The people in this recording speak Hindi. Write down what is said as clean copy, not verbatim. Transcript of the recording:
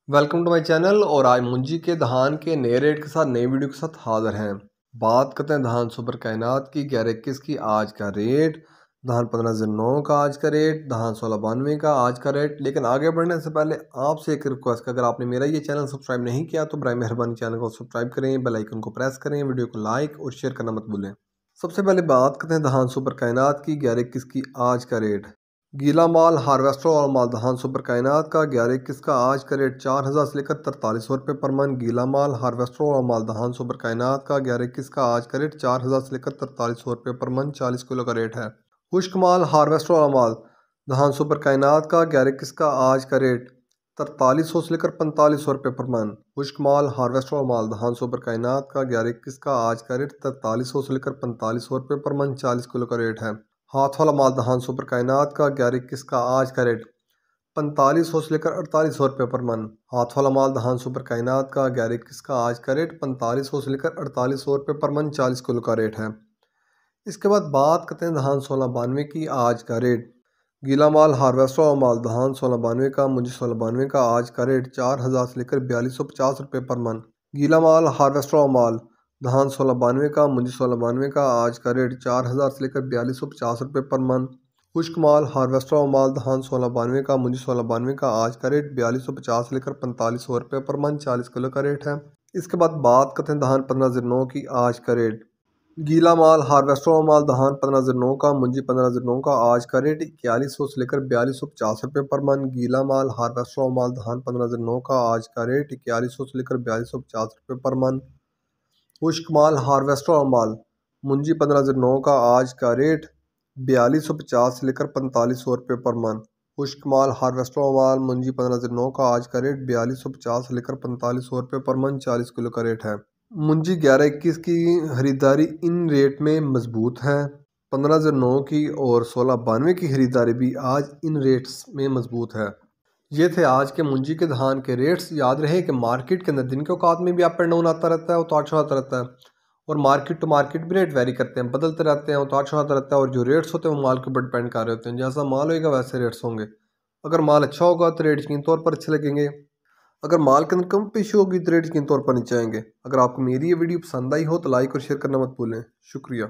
Welcome to my channel. और आज मुंजी के धान के नए रेट के साथ नई वीडियो के साथ हाजिर हैं। बात करते हैं धान सुपर कायनात की 11-21 की आज का रेट, धान 1509 का आज का रेट, धान 1692 का आज का रेट। लेकिन आगे बढ़ने से पहले आपसे एक रिक्वेस्ट, अगर आपने मेरा ये चैनल सब्सक्राइब नहीं किया तो बराए मेहरबानी चैनल को सब्सक्राइब करें, बेल आइकन को प्रेस करें, वीडियो को लाइक और शेयर करना मत भूलें। सबसे पहले बात करते हैं धान सुपर कायनात की 11-21 की आज का रेट। गीला माल हार्वेस्टर और माल धान सुपर कायनात का 11-21 का आज का रेट 4000 से लेकर 4300 रुपये पर मन। गीला माल हार्वेस्टर और माल धान सुपर कायनात का 11-21 का आज का रेट 4000 से लेकर 4300 रुपये पर मन, 40 किलो का रेट है। खुश्क माल हार्वेस्टर और माल धान सुपर कायनात का 11-21 का आज का रेट 4300 से लेकर 4500 रुपये पर मन। खुश्क माल हार्वेस्टर और माल धान सुपर कायनात का 11-21 का आज का रेट 4300 से लेकर 4500 रुपये पर मन, 40 किलो का रेट है। हाथ वाला माल धान सुपर कायनात का 11-21 का आज का रेट 4500 से लेकर 4800 रुपये पर मन। हाथ वाला माल धान सुपर कायनात का 11-21 का आज का रेट 4500 से लेकर 4800 रुपये पर मन, 40 किलो का रेट है। इसके बाद बात करते हैं धान 1692 की आज का रेट। गीला माल हार्वेस्टर और माल धान 1692 का मुंजी 1692 का आज का रेट 4000 से लेकर 4250 रुपये पर मन। गीला माल हार्वेस्टर और माल धान 1692 का मुंजी 1692 का आज का रेट 4000 से लेकर 4250 रुपये पर मन। खुश्क माल हार्वेस्टर और माल धान 1692 का मुंजी 1692 का आज का रेट 4250 से लेकर 4500 रुपये पर मन, 40 किलो का रेट है। इसके बाद बात करते हैं धान 1509 की आज का रेट। गीला माल हार्वेस्टर और माल धान 1509 का मुंजी 1509 का आज का रेट 4100 से लेकर 4250 रुपये पर मन। गीला माल हार्वेस्टर और माल धान 1509 का आज का रेट 4100 से लेकर 4250 रुपये पर मन। खुश्क माल हार्वेस्टर और माल मुंजी 1509 का आज का रेट 4250 से लेकर 4500 रुपये पर मन। खुश्क माल हार्वेस्टर और माल मुंजी 1509 का आज का रेट 4250 से लेकर 4500 रुपये पर मन, 40 किलो का रेट है। मुंजी 11-21 की खरीदारी इन रेट में मजबूत है। 1509 की और 1692 की खरीदारी भी आज इन रेट्स में मजबूत है। ये थे आज के मुंजी के धान के रेट्स। याद रहे कि मार्केट के अंदर दिन के औकात में भी अप एंड डाउन आता रहता है, उतार चढ़ाव आता रहता है, और मार्केट टू मार्केट भी रेट वेरी करते हैं, बदलते रहते हैं, उतार चढ़ाव आता रहता है। और जो रेट्स होते हैं वो माल के ऊपर डिपेंड कर रहे होते हैं। जैसा माल होगा वैसे रेट्स होंगे। अगर माल अच्छा होगा तो रेट यकीनी तौर पर अच्छे लगेंगे, अगर माल के अंदर कम पेशी होगी तो रेट यकीनी तौर पर नीचे आएंगे। अगर आपको मेरी ये वीडियो पसंद आई हो तो लाइक और शेयर करना मत भूलें। शुक्रिया।